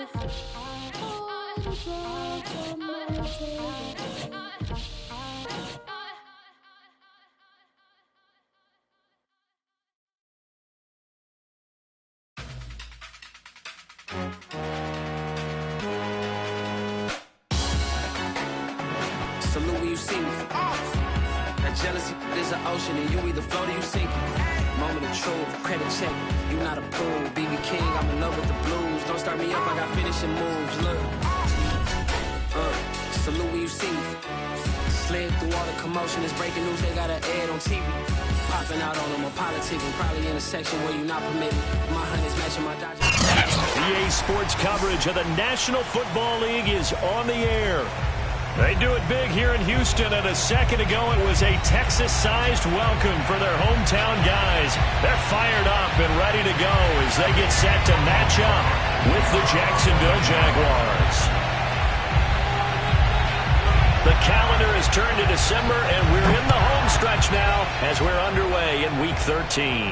Salute when you see me. That jealousy is an ocean, and you either float or you sink it. Moment of truth, credit check. You not a pool, BB King. I'm in love with the blues. Don't start me up, I got finishing moves. Look, salute when you see me. Slid through all the commotion, it's breaking news. They got an ad on TV. Popping out on them, a politicking. Probably in a section where you not permitted. My honey's matching my Dodgers. EA Sports coverage of the National Football League is on the air. They do it big here in Houston, and a second ago it was a Texas-sized welcome for their hometown guys. They're fired up and ready to go as they get set to match up with the Jacksonville Jaguars. The calendar has turned to December, and we're in the home stretch now as we're underway in Week 13.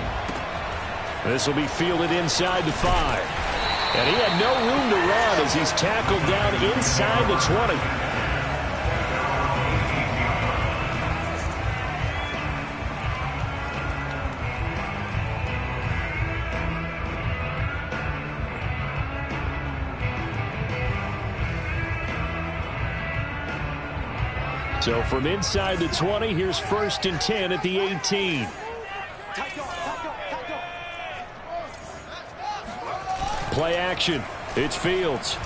This will be fielded inside the 5. And he had no room to run as he's tackled down inside the 20. So from inside the 20, here's 1st and 10 at the 18. Play action. It's Fields.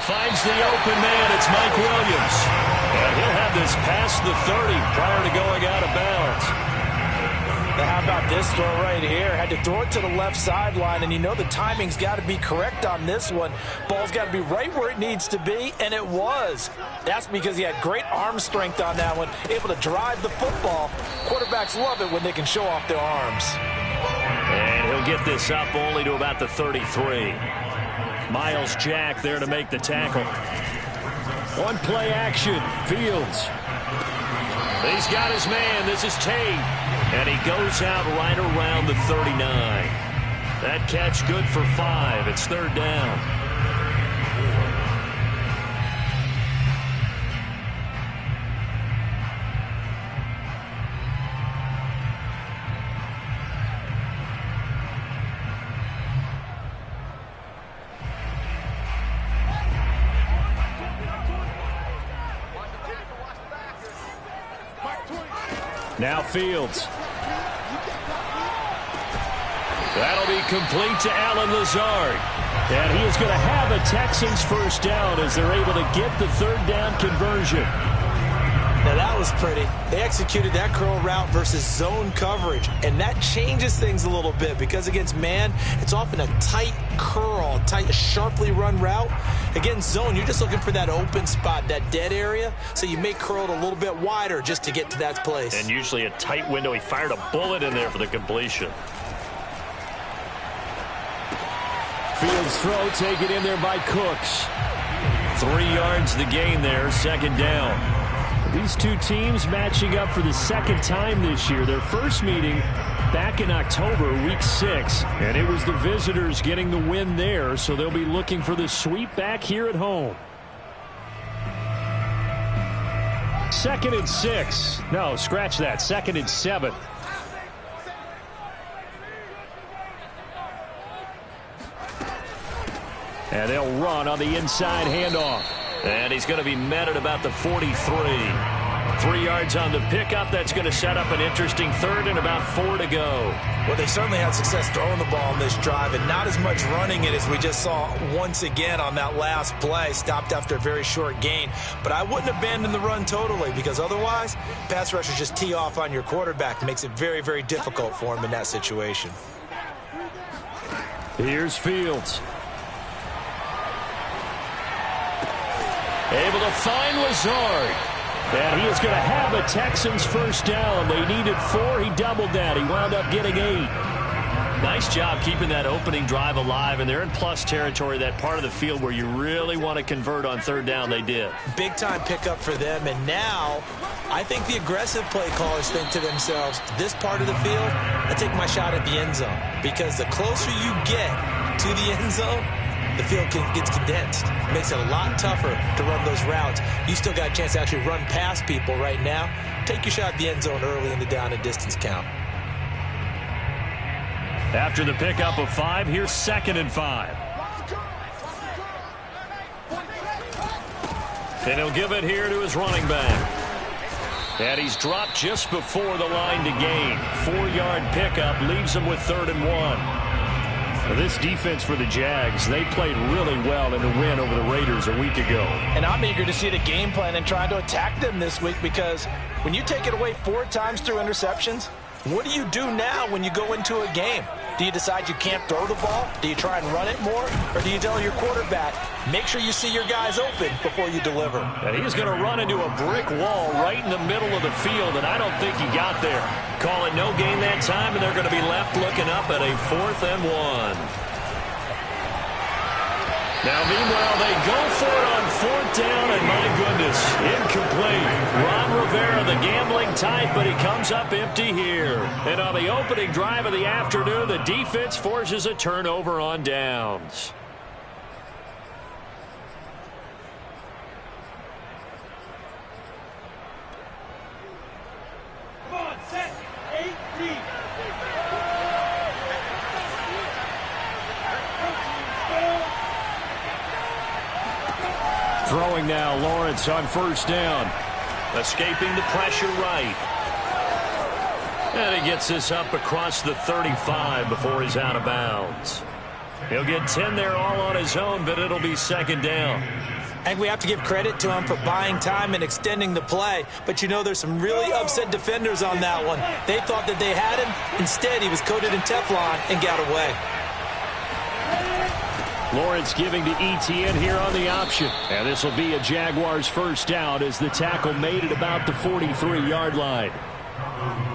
Finds the open man. It's Mike Williams. And he'll have this past the 30 prior to going out of bounds. How about this throw right here? Had to throw it to the left sideline, and you know the timing's got to be correct on this one. Ball's got to be right where it needs to be, and it was. That's because he had great arm strength on that one, able to drive the football. Quarterbacks love it when they can show off their arms. And he'll get this up only to about the 33. Miles Jack there to make the tackle. On play action, Fields. He's got his man. This is Tate. And he goes out right around the 39. That catch good for 5. It's 3rd down. Now Fields. That'll be complete to Allen Lazard. And he is going to have a Texans first down as they're able to get the 3rd down conversion. Now that was pretty. They executed that curl route versus zone coverage, and that changes things a little bit because against man, it's often a tight curl, tight, sharply run route. Against zone, you're just looking for that open spot, that dead area, so you may curl it a little bit wider just to get to that place. And usually a tight window. He fired a bullet in there for the completion. Fields throw taken in there by Cooks. 3 yards the gain there, 2nd down. These two teams matching up for the 2nd time this year. Their first meeting back in October, Week 6. And it was the visitors getting the win there, so they'll be looking for the sweep back here at home. 2nd and 6. No, scratch that. 2nd and 7. And they'll run on the inside handoff. And he's going to be met at about the 43. 3 yards on the pickup. That's going to set up an interesting 3rd and about 4 to go. Well, they certainly had success throwing the ball on this drive and not as much running it as we just saw once again on that last play. Stopped after a very short gain. But I wouldn't abandon the run totally because otherwise, pass rushers just tee off on your quarterback. It makes it very, very difficult for him in that situation. Here's Fields. Able to find Lazard. And he is going to have a Texans first down. They needed 4. He doubled that. He wound up getting 8. Nice job keeping that opening drive alive. And they're in plus territory, that part of the field where you really want to convert on 3rd down. They did. Big time pickup for them. And now I think the aggressive play callers think to themselves, this part of the field, I take my shot at the end zone. Because the closer you get to the end zone, the field gets condensed. It makes it a lot tougher to run those routes. You still got a chance to actually run past people right now. Take your shot at the end zone early in the down and distance count. After the pickup of 5, here's 2nd and 5. And he'll give it here to his running back. And he's dropped just before the line to gain. 4-yard pickup leaves him with 3rd and 1. This defense for the Jags, they played really well in the win over the Raiders a week ago. And I'm eager to see the game plan and trying to attack them this week, because when you take it away 4 times through interceptions, what do you do now when you go into a game? Do you decide you can't throw the ball? Do you try and run it more? Or do you tell your quarterback, make sure you see your guys open before you deliver? And he's going to run into a brick wall right in the middle of the field, and I don't think he got there. Call it no gain that time, and they're going to be left looking up at a 4th and 1. Now, meanwhile, they go for it on 4th down, and my goodness, incomplete. Ron Rivera, the gambling type, but he comes up empty here. And on the opening drive of the afternoon, the defense forces a turnover on downs. Come on, set, 18. Throwing now, Lawrence on 1st down. Escaping the pressure right. And he gets this up across the 35 before he's out of bounds. He'll get 10 there all on his own, but it'll be 2nd down. I think we have to give credit to him for buying time and extending the play. But, you know, there's some really upset defenders on that one. They thought that they had him. Instead, he was coated in Teflon and got away. Lawrence giving to Etienne here on the option. And this will be a Jaguars 1st down as the tackle made it about the 43-yard line.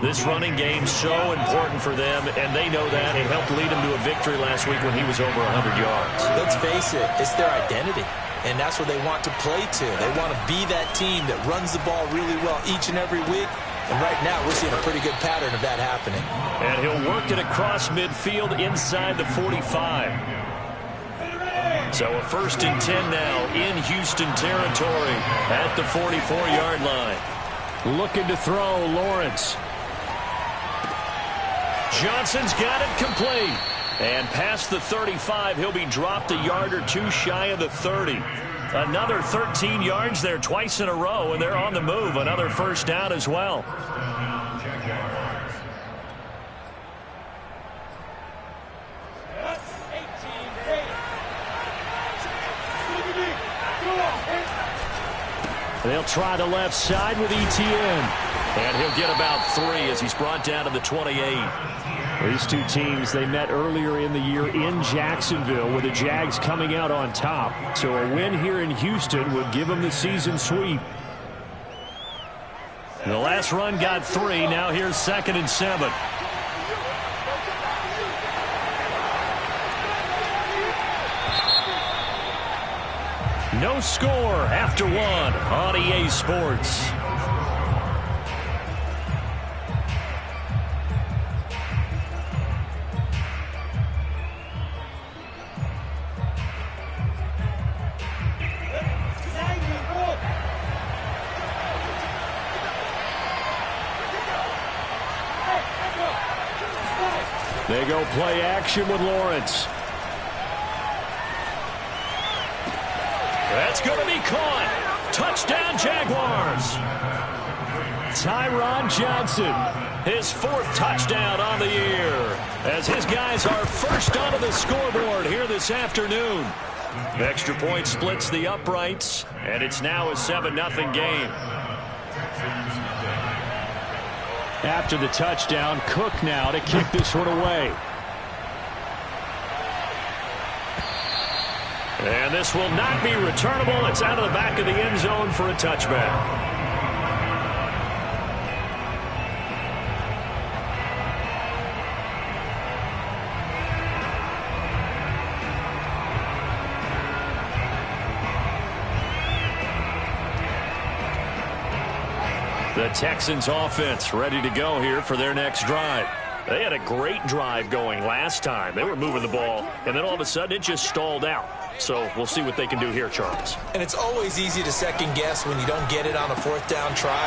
This running game so important for them, and they know that. It helped lead him to a victory last week when he was over 100 yards. Let's face it, it's their identity. And that's what they want to play to. They want to be that team that runs the ball really well each and every week. And right now, we're seeing a pretty good pattern of that happening. And he'll work it across midfield inside the 45. So a 1st and 10 now in Houston territory at the 44-yard line. Looking to throw, Lawrence. Johnson's got it complete. And past the 35, he'll be dropped a yard or 2 shy of the 30. Another 13 yards there twice in a row, and they're on the move. Another 1st down as well. They'll try the left side with Etienne. And he'll get about 3 as he's brought down to the 28. These two teams, they met earlier in the year in Jacksonville with the Jags coming out on top. So a win here in Houston would give them the season sweep. The last run got 3. Now here's 2nd and 7. No score after 1 on EA Sports. They go play action with Lawrence. That's going to be caught. Touchdown, Jaguars. Tyron Johnson, his 4th touchdown on the year, as his guys are first onto the scoreboard here this afternoon. The extra point splits the uprights, and it's now a 7-0 game. After the touchdown, Cook now to kick this one away. And this will not be returnable. It's out of the back of the end zone for a touchback. The Texans offense ready to go here for their next drive. They had a great drive going last time. They were moving the ball, and then all of a sudden it just stalled out. So we'll see what they can do here, Charles. And it's always easy to second guess when you don't get it on a fourth down try.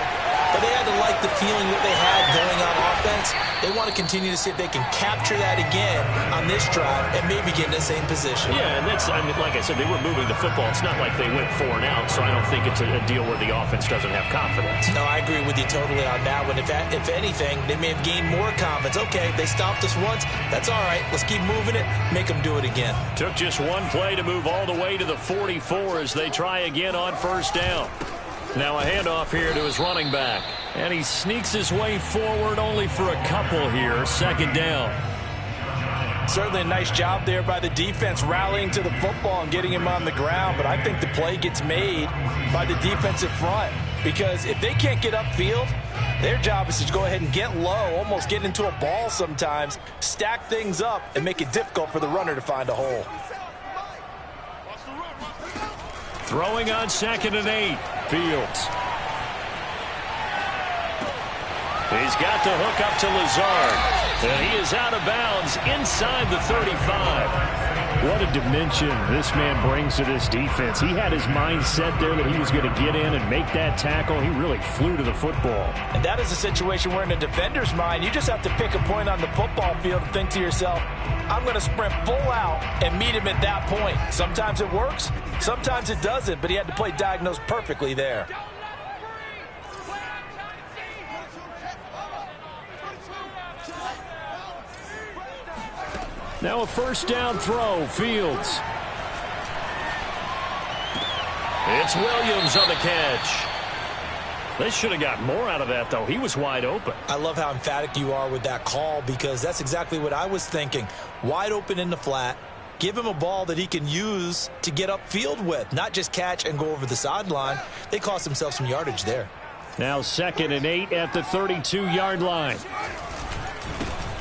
But they had to like the feeling that they had going on offense. They want to continue to see if they can capture that again on this drive and maybe get in the same position. Yeah, and that's, I mean, like I said, they were moving the football. It's not like they went 4 and out, so I don't think it's a deal where the offense doesn't have confidence. No, I agree with you totally on that one. If anything, they may have gained more confidence. Okay, they stopped us once. That's all right. Let's keep moving it. Make them do it again. Took just one play to move all the way to the 44 as they try again on first down. Now a handoff here to his running back. And he sneaks his way forward only for a couple here. Second down. Certainly a nice job there by the defense rallying to the football and getting him on the ground. But I think the play gets made by the defensive front. Because if they can't get upfield, their job is to go ahead and get low, almost get into a ball sometimes, stack things up, and make it difficult for the runner to find a hole. Throwing on 2nd and 8. Fields. He's got the hook up to Lazard. And he is out of bounds inside the 35. What a dimension this man brings to this defense. He had his mind set there that he was going to get in and make that tackle. He really flew to the football. And that is a situation where in a defender's mind, you just have to pick a point on the football field and think to yourself, I'm going to sprint full out and meet him at that point. Sometimes it works, sometimes it doesn't, but he had to play diagnose perfectly there. Now a first down throw, Fields. It's Williams on the catch. They should have got more out of that, though. He was wide open. I love how emphatic you are with that call because that's exactly what I was thinking. Wide open in the flat. Give him a ball that he can use to get upfield with, not just catch and go over the sideline. They cost themselves some yardage there. Now 2nd and 8 at the 32-yard line.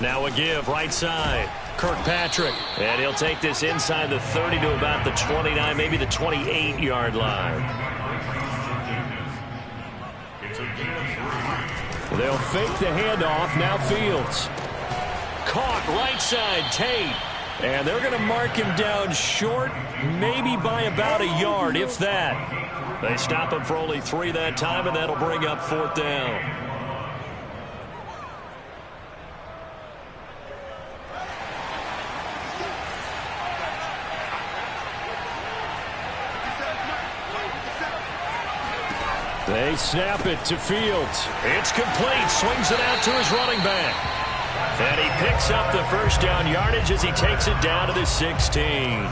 Now a give right side. Kirkpatrick. And he'll take this inside the 30 to about the 29, maybe the 28-yard line. They'll fake the handoff. Now Fields. Caught right side, Tate. And they're going to mark him down short, maybe by about a yard, if that. They stop him for only 3 that time, and that'll bring up 4th down. They snap it to Fields. It's complete. Swings it out to his running back. And he picks up the first down yardage as he takes it down to the 16.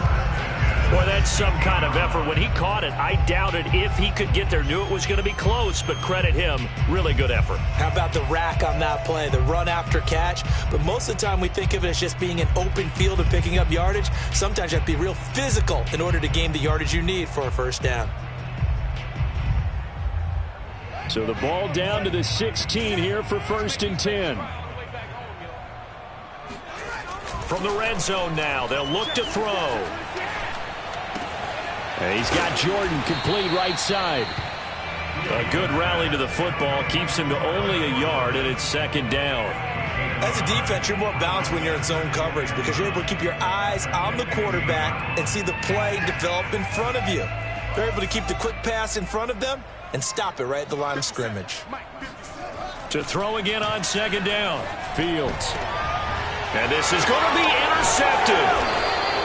Boy, that's some kind of effort. When he caught it, I doubted if he could get there. Knew it was going to be close, but credit him. Really good effort. How about the rack on that play, the run after catch? But most of the time we think of it as just being an open field and picking up yardage. Sometimes you have to be real physical in order to gain the yardage you need for a first down. So the ball down to the 16 here for 1st and 10. From the red zone now, they'll look to throw. And he's got Jordan complete right side. A good rally to the football keeps him to only a yard, and it's 2nd down. As a defense, you're more balanced when you're in zone coverage because you're able to keep your eyes on the quarterback and see the play develop in front of you. They're able to keep the quick pass in front of them and stop it right at the line of scrimmage. To throw again on 2nd down. Fields. And this is going to be intercepted.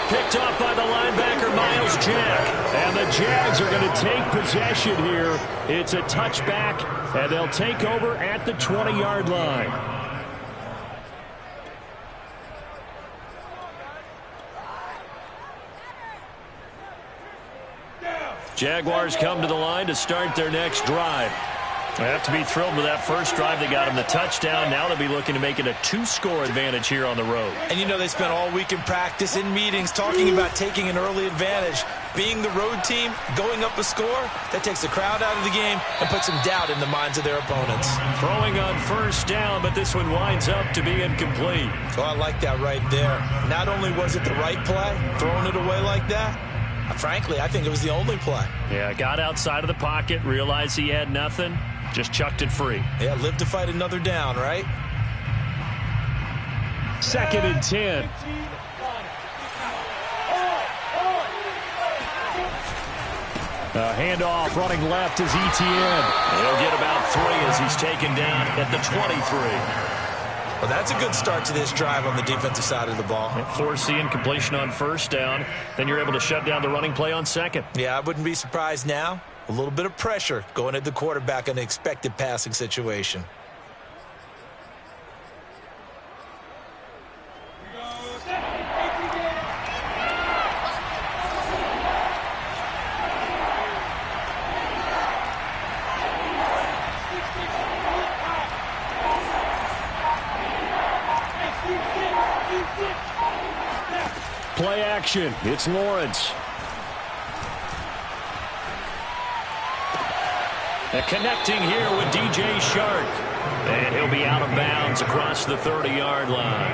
Picked off by the linebacker, Myles Jack. And the Jags are going to take possession here. It's a touchback, and they'll take over at the 20-yard line. Jaguars come to the line to start their next drive. They have to be thrilled with that first drive. They got them the touchdown. Now they'll be looking to make it a 2-score advantage here on the road. And you know they spent all week in practice, in meetings, talking about taking an early advantage. Being the road team, going up a score, that takes the crowd out of the game and puts some doubt in the minds of their opponents. Throwing on first down, but this one winds up to be incomplete. So I like that right there. Not only was it the right play, throwing it away like that, frankly, I think it was the only play. Yeah, got outside of the pocket, realized he had nothing, just chucked it free. Yeah, live to fight another down, right? 2nd and 10. A handoff running left is Etienne. He'll get about 3 as he's taken down at the 23. Well, that's a good start to this drive on the defensive side of the ball. Force the incompletion on 1st down. Then you're able to shut down the running play on 2nd. Yeah, I wouldn't be surprised now. A little bit of pressure going at the quarterback in an expected passing situation. Play action. It's Lawrence. Connecting here with DJ Chark. And he'll be out of bounds across the 30-yard line.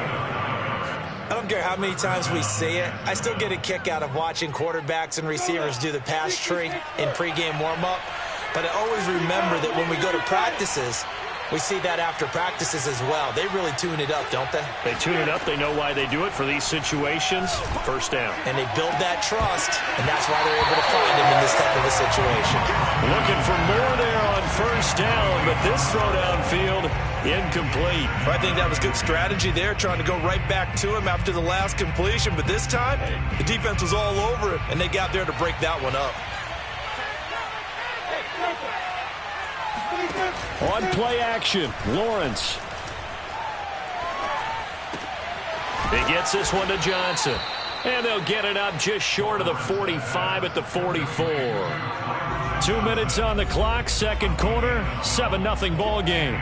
I don't care how many times we see it. I still get a kick out of watching quarterbacks and receivers do the pass tree in pregame warm-up. But I always remember that when we go to practices, we see that after practices as well. They really tune it up, don't they? They tune it up. They know why they do it for these situations. 1st down. And they build that trust, and that's why they're able to find him in this type of a situation. Looking for more there on 1st down, but this throw downfield incomplete. I think that was good strategy there, trying to go right back to him after the last completion. But this time, the defense was all over it, and they got there to break that one up. On play action, Lawrence. He gets this one to Johnson. And they'll get it up just short of the 45 at the 44. 2 minutes on the clock, 2nd quarter, 7-0 ball game.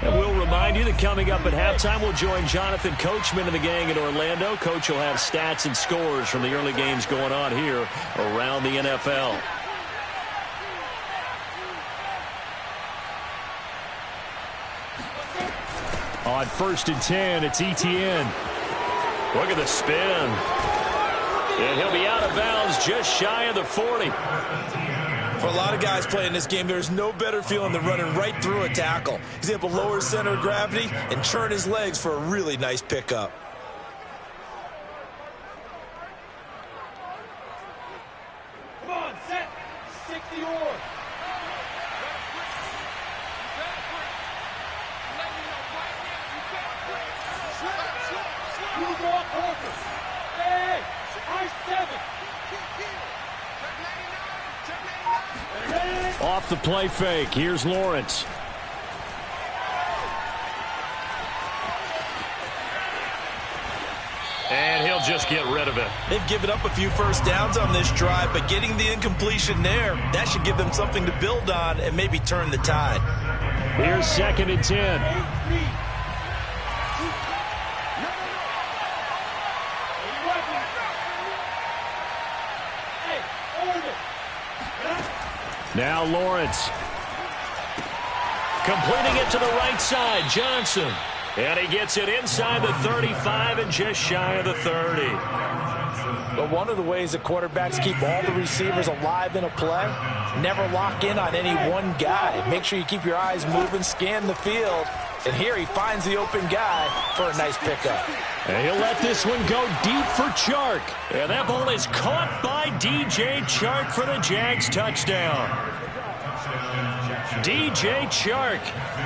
And we'll remind you that coming up at halftime, we'll join Jonathan Coachman and the gang in Orlando. Coach will have stats and scores from the early games going on here around the NFL. On 1st and 10, it's Etienne. Look at the spin. And he'll be out of bounds just shy of the 40. For a lot of guys playing this game, there's no better feeling than running right through a tackle. He's able to lower his center of gravity and turn his legs for a really nice pickup. Come on, set. 60 or. Hey, I-7. Off the play fake. Here's Lawrence. And he'll just get rid of it. They've given up a few 1st downs on this drive, but getting the incompletion there, that should give them something to build on and maybe turn the tide. Here's 2nd and 10. Now Lawrence. Completing it to the right side, Johnson. And he gets it inside the 35 and just shy of the 30. But one of the ways that quarterbacks keep all the receivers alive in a play, never lock in on any one guy. Make sure you keep your eyes moving, scan the field. And here he finds the open guy for a nice pickup. And he'll let this one go deep for Chark. And that ball is caught by DJ Chark for the Jags touchdown. DJ Chark,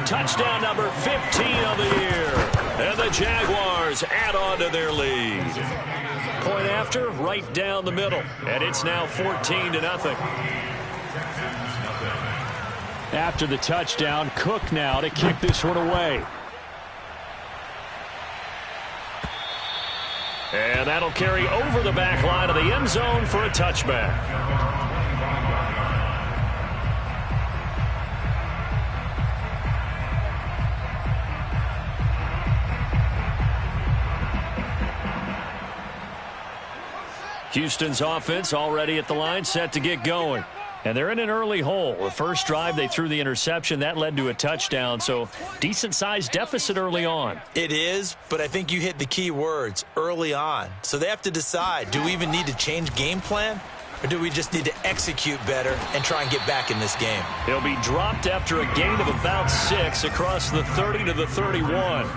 touchdown number 15 of the year. And the Jaguars add on to their lead. Point after, right down the middle. And it's now 14-0. After the touchdown, Cook now to kick this one away. And that'll carry over the back line of the end zone for a touchback. Houston's offense already at the line, set to get going. And they're in an early hole. The first drive, they threw the interception. That led to a touchdown, so decent-sized deficit early on. It is, but I think you hit the key words, early on. So they have to decide, do we even need to change game plan? or do we just need to execute better and try and get back in this game? He'll be dropped after a gain of about 6 across the 30 to the 31.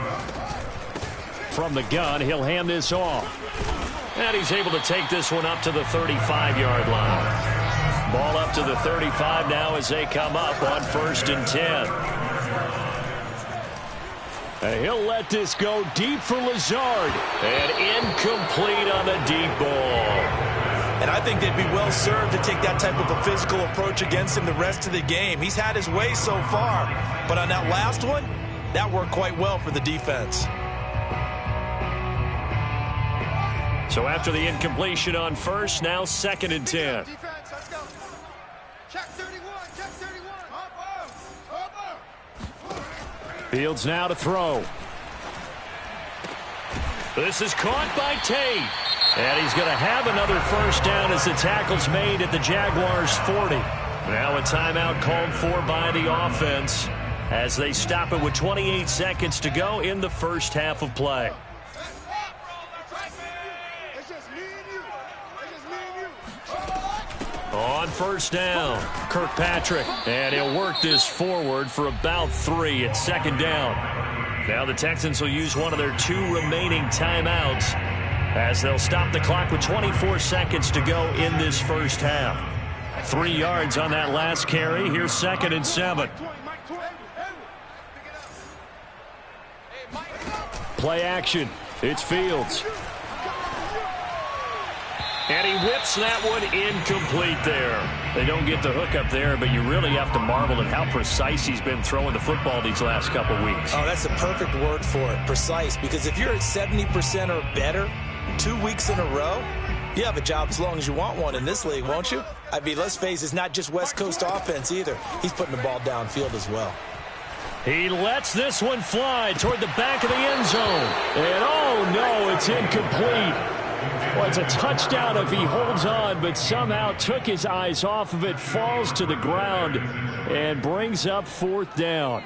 From the gun, he'll hand this off. And he's able to take this one up to the 35-yard line. Ball up to the 35 now as they come up on 1st and 10. And he'll let this go deep for Lazard. And incomplete on the deep ball. And I think they'd be well served to take that type of a physical approach against him the rest of the game. He's had his way so far. But on that last one, that worked quite well for the defense. So after the incompletion on 1st, now 2nd and 10. Defense, let's go. Check 31, check 31. Fields now to throw. This is caught by Tate. And he's going to have another 1st down as the tackle's made at the Jaguars' 40. Now a timeout called for by the offense as they stop it with 28 seconds to go in the first half of play. On 1st down, Kirkpatrick, and he'll work this forward for about 3 at 2nd down. Now the Texans will use one of their 2 remaining timeouts as they'll stop the clock with 24 seconds to go in this first half. 3 yards on that last carry. Here's 2nd and 7. Play action. It's Fields. And he whips that one incomplete there. They don't get the hook up there, but you really have to marvel at how precise he's been throwing the football these last couple weeks. Oh, that's the perfect word for it, precise, because if you're at 70% or better 2 weeks in a row, you have a job as long as you want one in this league, won't you? I mean, let's face it, it's not just West Coast offense either. He's putting the ball downfield as well. He lets this one fly toward the back of the end zone. And, oh, no, it's incomplete. Well, it's a touchdown if he holds on, but somehow took his eyes off of it, falls to the ground, and brings up 4th down.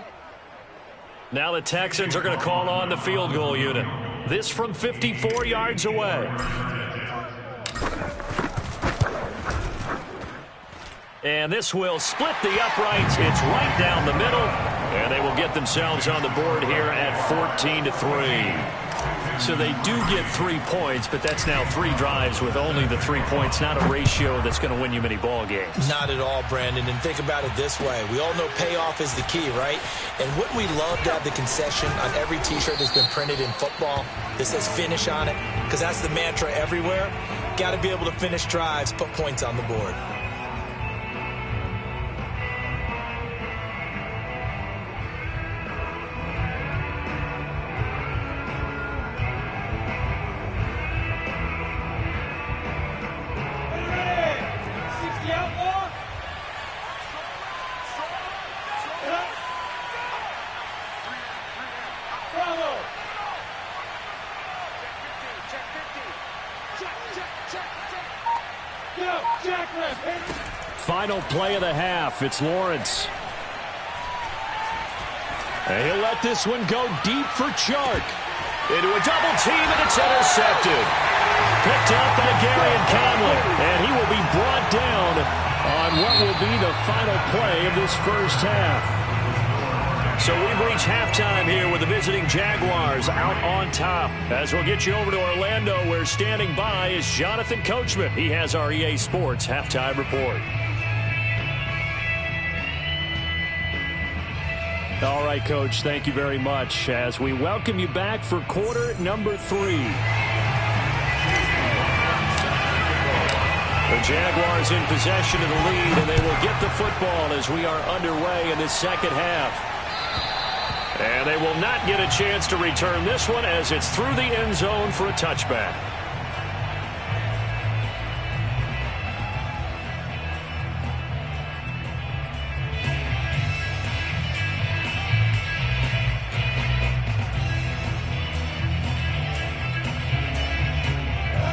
Now the Texans are going to call on the field goal unit. This from 54 yards away. And this will split the uprights. It's right down the middle, and they will get themselves on the board here at 14-3. So they do get 3 points, but that's now 3 drives with only the 3 points, not a ratio that's going to win you many ball games. Not at all, Brandon. And think about it this way. We all know payoff is the key, right? And wouldn't we love to have the concession on every T-shirt that's been printed in football that says finish on it? Because that's the mantra everywhere. Got to be able to finish drives, put points on the board. Final play of the half. It's Lawrence. And he'll let this one go deep for Chark. Into a double team, and it's intercepted. Picked up by Gary Conley. And he will be brought down on what will be the final play of this first half. So we've reached halftime here with the visiting Jaguars out on top. As we'll get you over to Orlando, where standing by is Jonathan Coachman. He has our EA Sports halftime report. All right, Coach, thank you very much as we welcome you back for quarter number 3. The Jaguars in possession of the lead, and they will get the football as we are underway in this second half. And they will not get a chance to return this one as it's through the end zone for a touchback.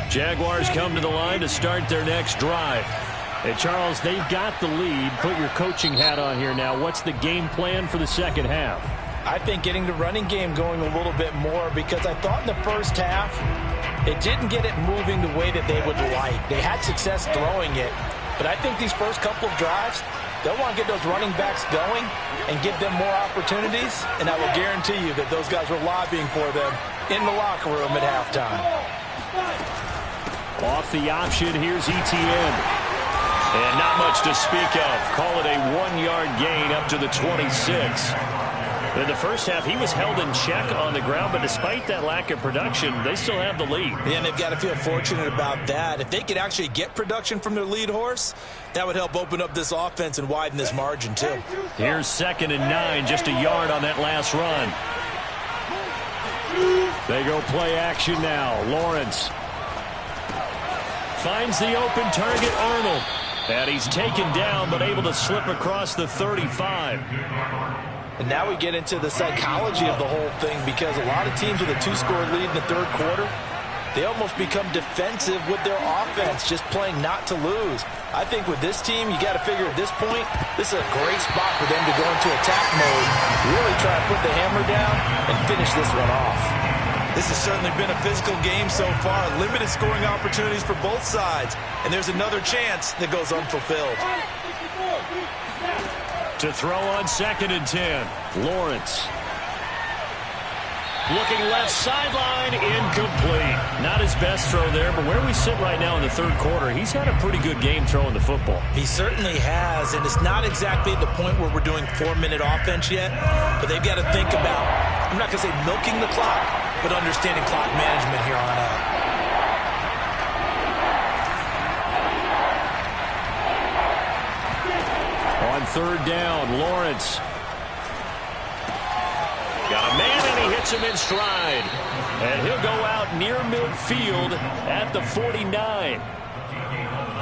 Jaguars come to the line to start their next drive. And Charles, they've got the lead. Put your coaching hat on here now. What's the game plan for the second half? I think getting the running game going a little bit more, because I thought in the first half It didn't get it moving the way that they would like. They had success throwing it, but I think these first couple of drives, they'll want to get those running backs going and give them more opportunities, and I will guarantee you that those guys were lobbying for them in the locker room at halftime. Off the option, here's Etienne. And not much to speak of. Call it a 1-yard gain up to the 26. In the first half, he was held in check on the ground, but despite that lack of production, they still have the lead. Yeah, and they've got to feel fortunate about that. If they could actually get production from their lead horse, that would help open up this offense and widen this margin, too. Here's 2nd and 9, just a yard on that last run. They go play action now. Lawrence finds the open target, Arnold. And he's taken down, but able to slip across the 35. And now we get into the psychology of the whole thing, because a lot of teams with a 2-score lead in the third quarter, they almost become defensive with their offense, just playing not to lose. I think with this team, you got to figure at this point, this is a great spot for them to go into attack mode, really try to put the hammer down and finish this one off. This has certainly been a physical game so far. Limited scoring opportunities for both sides. And there's another chance that goes unfulfilled. To throw on 2nd and 10. Lawrence. Looking left sideline, incomplete. Not his best throw there, but where we sit right now in the third quarter, he's had a pretty good game throwing the football. He certainly has, and it's not exactly at the point where we're doing 4-minute offense yet, but they've got to think about, I'm not going to say milking the clock, but understanding clock management here on out. On 3rd down, Lawrence. Got a man, and he hits him in stride. And he'll go out near midfield at the 49.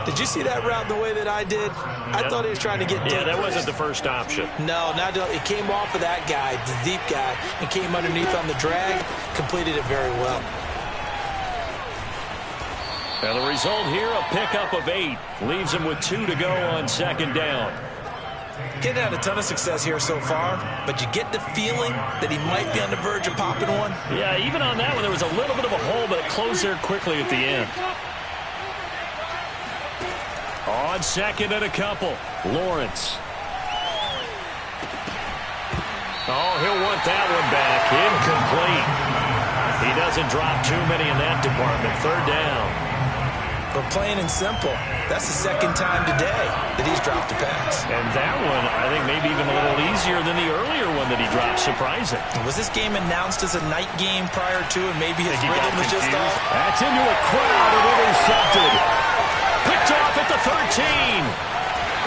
Did you see that route the way that I did? I thought he was trying to get deep. Yeah, that wasn't the first option. No, it came off of that guy, the deep guy, and came underneath on the drag, completed it very well. And the result here, a pickup of 8. Leaves him with 2 to go on 2nd down. Getting had a ton of success here so far, but you get the feeling that he might be on the verge of popping one. Yeah, even on that one, there was a little bit of a hole, but it closed there quickly at the end. On 2nd and a couple, Lawrence. Oh, he'll want that one back. Incomplete. He doesn't drop too many in that department. 3rd down. But plain and simple, that's the 2nd time today that he's dropped a pass. And that one, I think, maybe even a little easier than the earlier one that he dropped. Surprising. Was this game announced as a night game prior to, and maybe his rhythm was just off? That's into a crowd and intercepted. Picked off at the 13.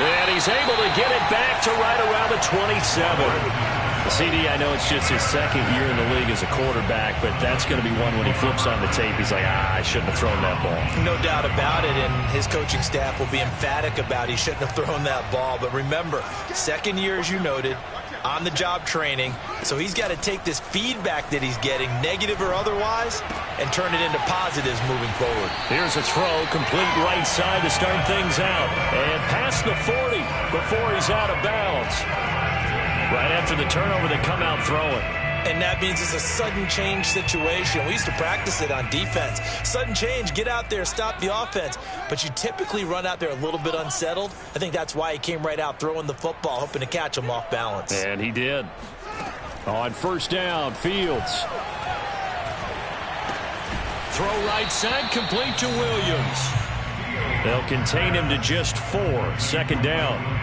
And he's able to get it back to right around the 27. CD, I know it's just his 2nd year in the league as a quarterback, but that's going to be one when he flips on the tape. He's like, I shouldn't have thrown that ball. No doubt about it, and his coaching staff will be emphatic about he shouldn't have thrown that ball. But remember, 2nd year, as you noted, on-the-job training, so he's got to take this feedback that he's getting, negative or otherwise, and turn it into positives moving forward. Here's a throw, complete right side to start things out, and past the 40 before he's out of bounds. Right after the turnover, they come out throwing. And that means it's a sudden change situation. We used to practice it on defense. Sudden change, get out there, stop the offense. But you typically run out there a little bit unsettled. I think that's why he came right out throwing the football, hoping to catch him off balance. And he did. On 1st down, Fields. Throw right side, complete to Williams. They'll contain him to just 4. 2nd down.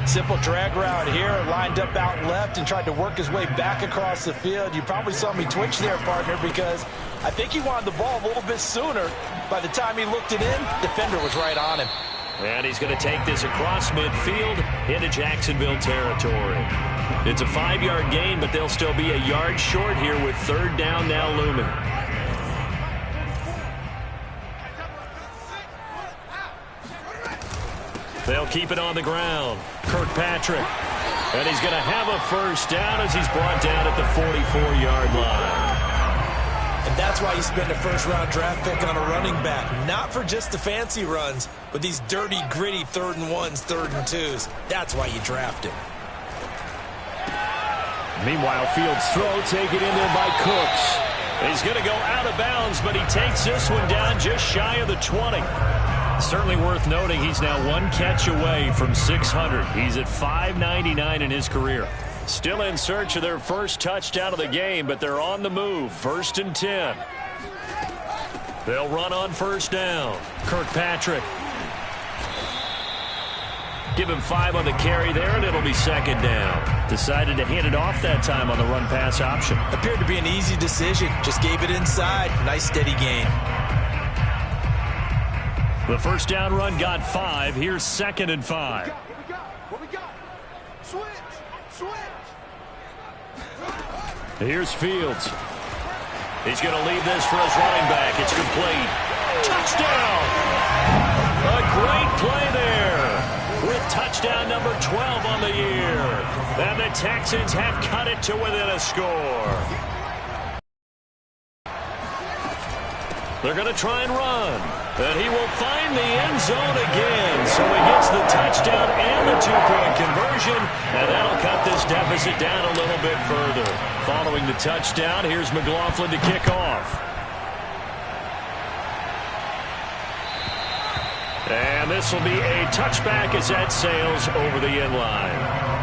Simple drag route here, lined up out left and tried to work his way back across the field. You probably saw me twitch there, partner, because I think he wanted the ball a little bit sooner. By the time he looked it in, defender was right on him. And he's going to take this across midfield into Jacksonville territory. It's a 5-yard gain, but they'll still be a yard short here with 3rd down now looming. They'll keep it on the ground. Kirkpatrick. And he's going to have a 1st down as he's brought down at the 44-yard line. And that's why you spend a 1st-round draft pick on a running back. Not for just the fancy runs, but these dirty, gritty 3rd and 1s, 3rd and 2s. That's why you draft him. Meanwhile, Fields' throw taken in there by Cooks. He's going to go out of bounds, but he takes this one down just shy of the 20. Certainly worth noting he's now one catch away from 600. He's at 599 in his career. Still in search of their first touchdown of the game, but they're on the move. 1st and 10. They'll run on 1st down. Kirkpatrick. Give him 5 on the carry there, and it'll be 2nd down. Decided to hand it off that time on the run-pass option. Appeared to be an easy decision. Just gave it inside. Nice steady gain. The 1st down run got 5. Here's 2nd and 5. What we got? Switch! Here's Fields. He's going to leave this for his running back. It's complete. Touchdown! A great play there with touchdown number 12 on the year. And the Texans have cut it to within a score. They're going to try and run. And he will find the end zone again. So he gets the touchdown and the 2-point conversion. And that'll cut this deficit down a little bit further. Following the touchdown, here's McLaughlin to kick off. And this will be a touchback as that sails over the end line.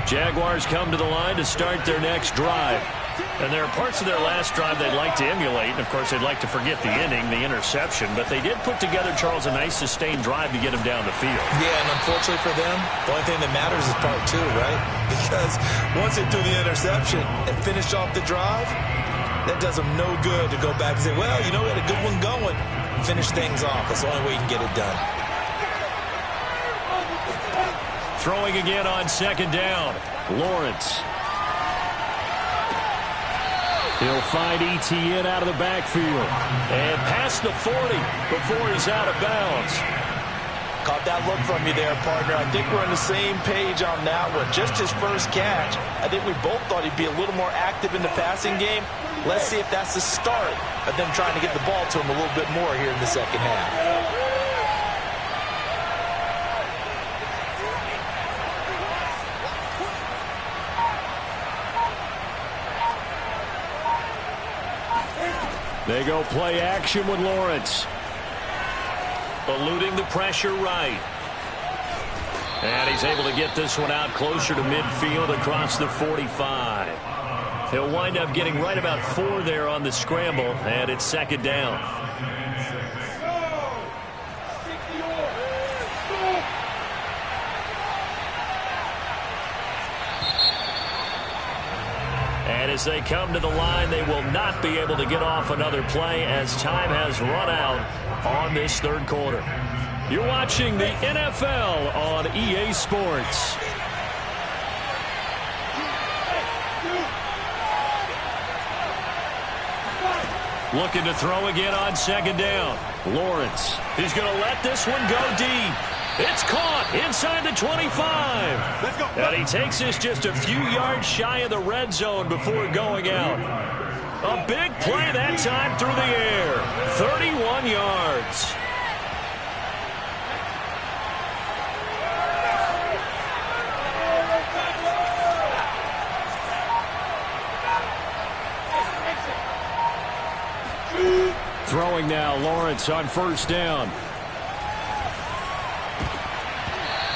Jaguars come to the line to start their next drive. And there are parts of their last drive they'd like to emulate. And, of course, they'd like to forget the inning, the interception. But they did put together, Charles, a nice sustained drive to get him down the field. Yeah, and unfortunately for them, the only thing that matters is part 2, right? Because once they threw the interception and finished off the drive, that does them no good to go back and say, well, you know, we had a good one going and finish things off. That's the only way you can get it done. Throwing again on 2nd down. Lawrence. He'll find ETN out of the backfield. And past the 40 before he's out of bounds. Caught that look from you there, partner. I think we're on the same page on that one. Just his first catch. I think we both thought he'd be a little more active in the passing game. Let's see if that's the start of them trying to get the ball to him a little bit more here in the second half. They go play action with Lawrence. Eluding the pressure right. And he's able to get this one out closer to midfield across the 45. He'll wind up getting right about 4 there on the scramble, and it's 2nd down. And as they come to the line, they will not be able to get off another play as time has run out on this 3rd quarter. You're watching the NFL on EA Sports. Looking to throw again on 2nd down. Lawrence. He's going to let this one go deep. It's caught inside the 25. Let's go. And he takes this just a few yards shy of the red zone before going out. A big play that time through the air. 31 yards. Throwing now, Lawrence on 1st down.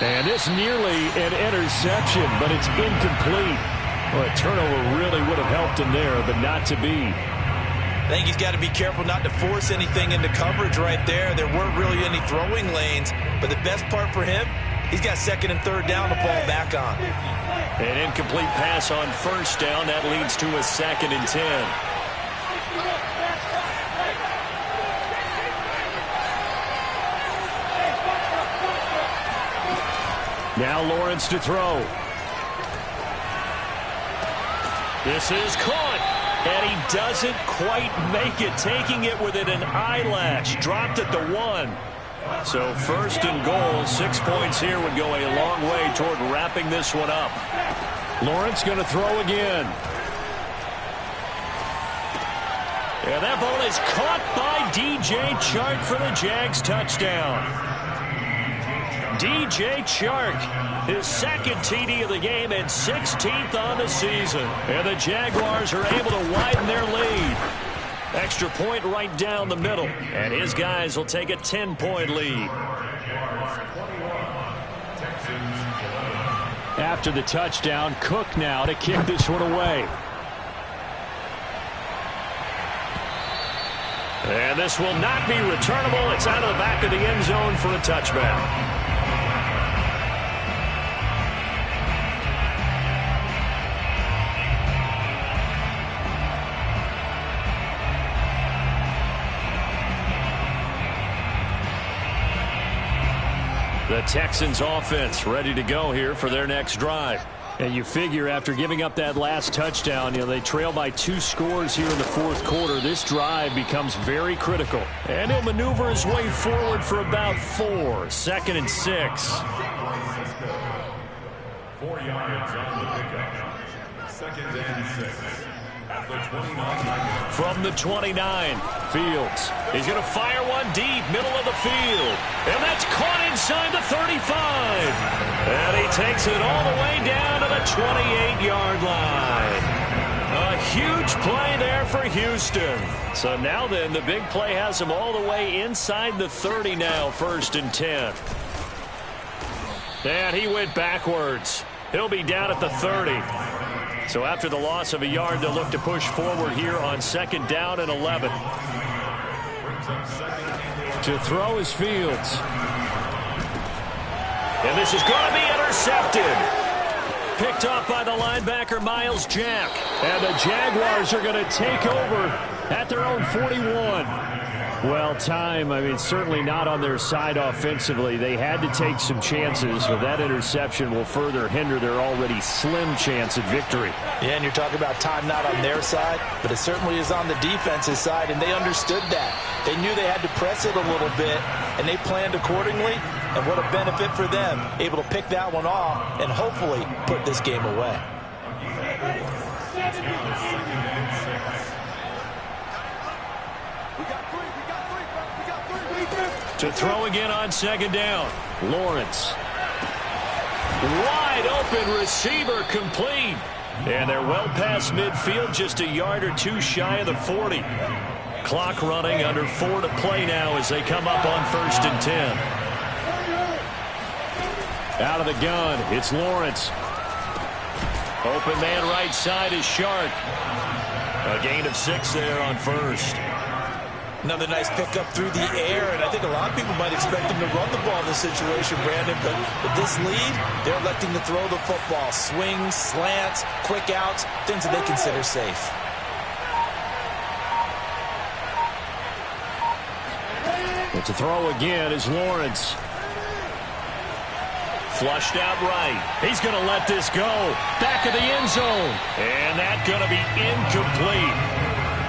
And it's nearly an interception, but it's incomplete. Well, a turnover really would have helped him there, but not to be. I think he's got to be careful not to force anything into coverage right there. There weren't really any throwing lanes, but the best part for him, he's got 2nd and 3rd down to fall back on. An incomplete pass on 1st down. That leads to a 2nd and 10. Now Lawrence to throw. This is caught, and he doesn't quite make it, taking it within an eyelash. Dropped at the 1. So 1st and goal, 6 points here would go a long way toward wrapping this one up. Lawrence going to throw again. And that ball is caught by D.J. Chark for the Jags touchdown. D.J. Chark, his second TD of the game and 16th on the season. And the Jaguars are able to widen their lead. Extra point right down the middle. And his guys will take a 10-point lead. After the touchdown, Cook now to kick this one away. And this will not be returnable. It's out of the back of the end zone for a touchback. The Texans offense ready to go here for their next drive. And you figure after giving up that last touchdown, they trail by 2 scores here in the fourth quarter. This drive becomes very critical. And he'll maneuver his way forward for about 4. 2nd and 6. 4 yards on the pickup. 2nd and 6. At the 29. From the 29, Fields. He's going to fire one deep, middle of the field. And that's caught inside the 35. And he takes it all the way down to the 28-yard line. A huge play there for Houston. So now then, the big play has him all the way inside the 30 now, 1st and 10. And he went backwards. He'll be down at the 30. So after the loss of a yard, they'll look to push forward here on 2nd down and 11. To throw is Fields. And this is going to be intercepted. Picked off by the linebacker, Myles Jack. And the Jaguars are going to take over at their own 41. Well, time, certainly not on their side offensively. They had to take some chances, but that interception will further hinder their already slim chance at victory. Yeah, and you're talking about time not on their side, but it certainly is on the defense's side, and they understood that. They knew they had to press it a little bit, and they planned accordingly, and what a benefit for them, able to pick that one off and hopefully put this game away. To throw again on 2nd down. Lawrence. Wide open receiver complete. And they're well past midfield, just a yard or 2 shy of the 40. Clock running, under 4 to play now as they come up on 1st and 10. Out of the gun, it's Lawrence. Open man right side is Chark. A gain of 6 there on 1st. Another nice pickup through the air, and I think a lot of people might expect him to run the ball in this situation, Brandon, but with this lead, they're electing to throw the football. Swings, slants, quick outs, things that they consider safe. But to throw again is Lawrence. Flushed out right. He's going to let this go. Back of the end zone. And that's going to be incomplete.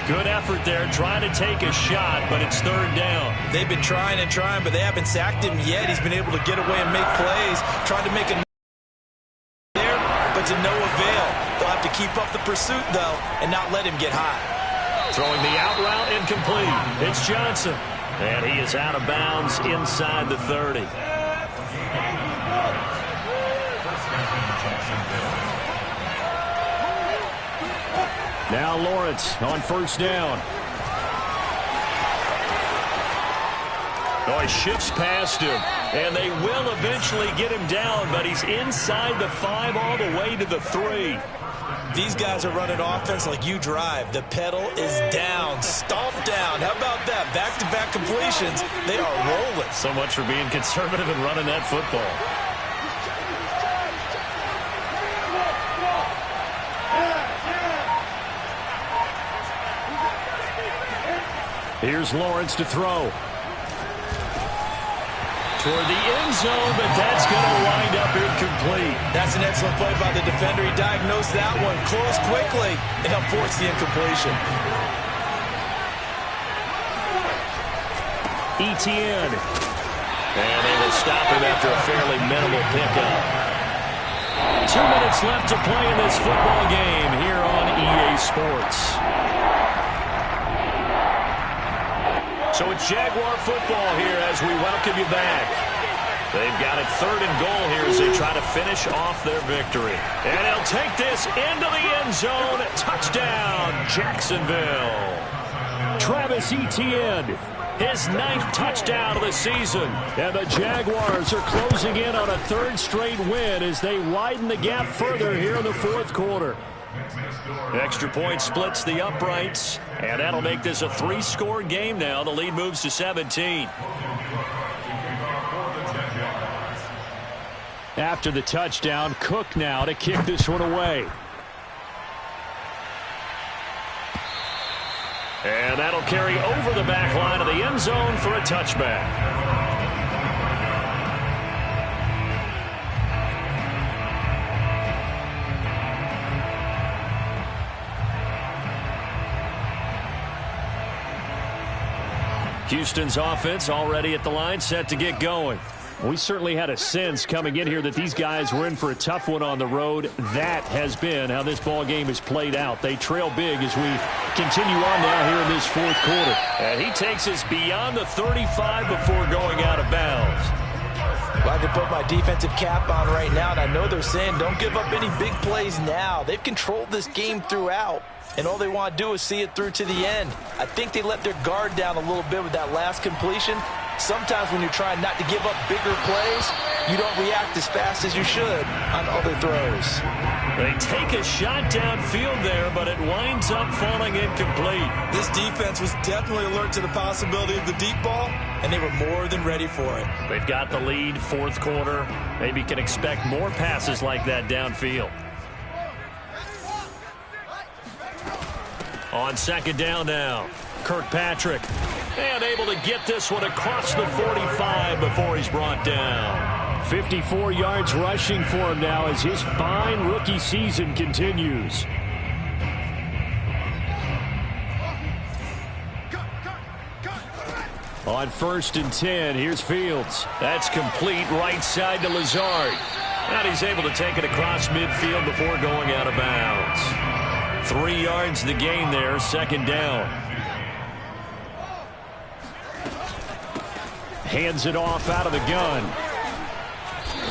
Good effort there, trying to take a shot, but it's 3rd down. They've been trying and trying, but they haven't sacked him yet. He's been able to get away and make plays. Trying to make a there, but to no avail. They'll have to keep up the pursuit, though, and not let him get high. Throwing the out route incomplete. It's Johnson. And he is out of bounds inside the 30. Now Lawrence on 1st down. Oh, he shifts past him, and they will eventually get him down, but he's inside the 5 all the way to the 3. These guys are running offense like you drive. The pedal is down, stomped down. How about that? Back-to-back completions. They are rolling. So much for being conservative and running that football. Here's Lawrence to throw. Toward the end zone, but that's going to wind up incomplete. That's an excellent play by the defender. He diagnosed that one, closed quickly, and helped force the incompletion. Etienne. And they will stop him after a fairly minimal pickup. 2 minutes left to play in this football game here on EA Sports. So it's Jaguar football here as we welcome you back. They've got it 3rd and goal here as they try to finish off their victory. And he'll take this into the end zone. Touchdown, Jacksonville. Travis Etienne, his 9th touchdown of the season. And the Jaguars are closing in on a 3rd straight win as they widen the gap further here in the 4th quarter. Extra point splits the uprights, and that'll make this a 3-score game now. The lead moves to 17. After the touchdown, Cook now to kick this one away. And that'll carry over the back line of the end zone for a touchback. Houston's offense already at the line, set to get going. We certainly had a sense coming in here that these guys were in for a tough one on the road. That has been how this ball game has played out. They trail big as we continue on now here in this 4th quarter. And he takes us beyond the 35 before going out of bounds. Glad to put my defensive cap on right now, and I know they're saying don't give up any big plays now. They've controlled this game throughout, and all they want to do is see it through to the end. I think they let their guard down a little bit with that last completion. Sometimes when you're trying not to give up bigger plays, you don't react as fast as you should on other throws. They take a shot downfield there, but it winds up falling incomplete. This defense was definitely alert to the possibility of the deep ball, and they were more than ready for it. They've got the lead, 4th quarter. Maybe can expect more passes like that downfield. On 2nd down now, Kirkpatrick. And able to get this one across the 45 before he's brought down. 54 yards rushing for him now as his fine rookie season continues. On 1st and 10, here's Fields. That's complete right side to Lazard. And he's able to take it across midfield before going out of bounds. 3 yards the gain there, 2nd down. Hands it off out of the gun.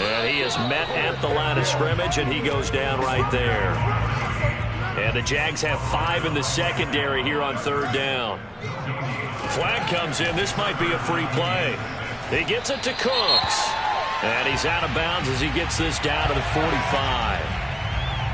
And he is met at the line of scrimmage, and he goes down right there. And the Jags have 5 in the secondary here on 3rd down. Flag comes in. This might be a free play. He gets it to Cooks. And he's out of bounds as he gets this down to the 45.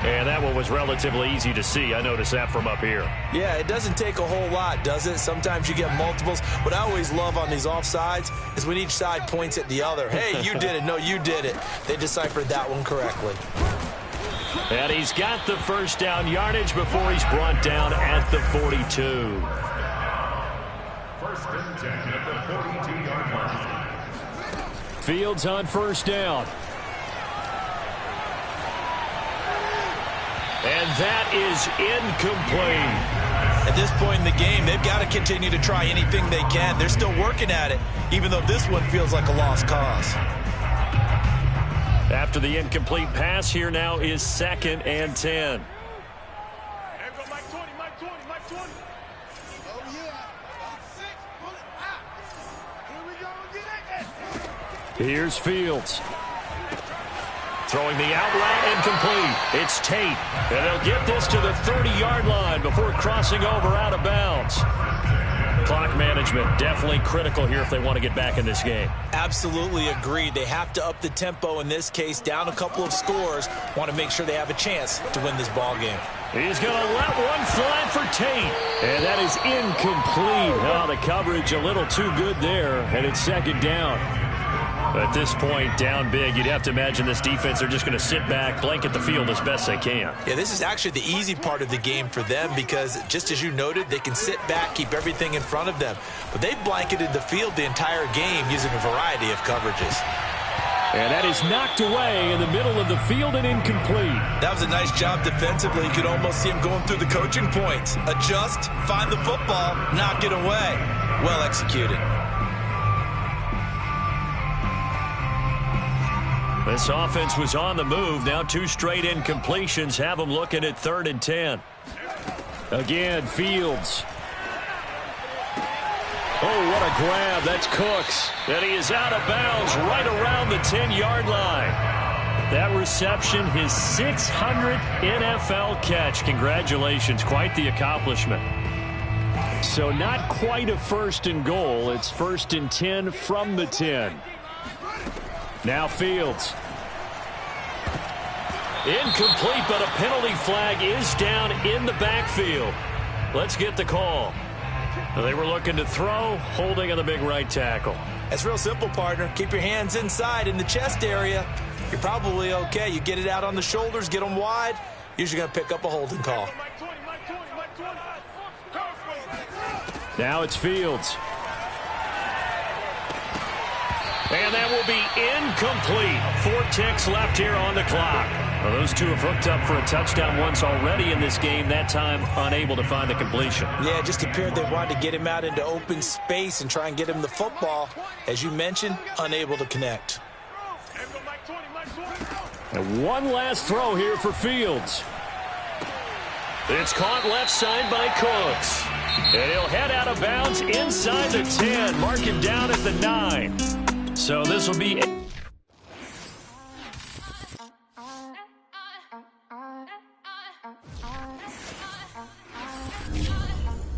And that one was relatively easy to see. I noticed that from up here. Yeah, it doesn't take a whole lot, does it? Sometimes you get multiples. What I always love on these offsides is when each side points at the other. Hey, you did it. No, you did it. They deciphered that one correctly. And he's got the 1st down yardage before he's brought down at the 42. 1st and 10 at the 42-yard line. Fields on 1st down. And that is incomplete. At this point in the game, they've got to continue to try anything they can. They're still working at it, even though this one feels like a lost cause. After the incomplete pass, here now is 2nd and 10. Here's Fields. Throwing the out route incomplete. It's Tate. And they'll get this to the 30-yard line before crossing over out of bounds. Clock management definitely critical here if they want to get back in this game. Absolutely agreed. They have to up the tempo in this case, down a couple of scores. Want to make sure they have a chance to win this ball game. He's going to let one fly for Tate. And that is incomplete. Oh, the coverage a little too good there. And it's 2nd down. At this point, down big, you'd have to imagine this defense are just going to sit back, blanket the field as best they can. Yeah, this is actually the easy part of the game for them because, just as you noted, they can sit back, keep everything in front of them. But they've blanketed the field the entire game using a variety of coverages. And that is knocked away in the middle of the field and incomplete. That was a nice job defensively. You could almost see him going through the coaching points. Adjust, find the football, knock it away. Well executed. This offense was on the move. Now 2 straight incompletions have them looking at 3rd and 10. Again, Fields. Oh, what a grab. That's Cooks. And he is out of bounds right around the 10-yard line. That reception, his 600th NFL catch. Congratulations. Quite the accomplishment. So not quite a 1st and goal. It's 1st and 10 from the 10. Now Fields. Incomplete, but a penalty flag is down in the backfield. Let's get the call. They were looking to throw, holding on the big right tackle. That's real simple, partner. Keep your hands inside in the chest area. You're probably okay. You get it out on the shoulders, get them wide. Usually going to pick up a holding call. Now it's Fields. And that will be incomplete. 4 ticks left here on the clock. Well, those two have hooked up for a touchdown once already in this game, that time unable to find the completion. Yeah, it just appeared they wanted to get him out into open space and try and get him the football. As you mentioned, unable to connect. And one last throw here for Fields. It's caught left side by Cooks. And he'll head out of bounds inside the 10. Mark him down at the 9. So this will be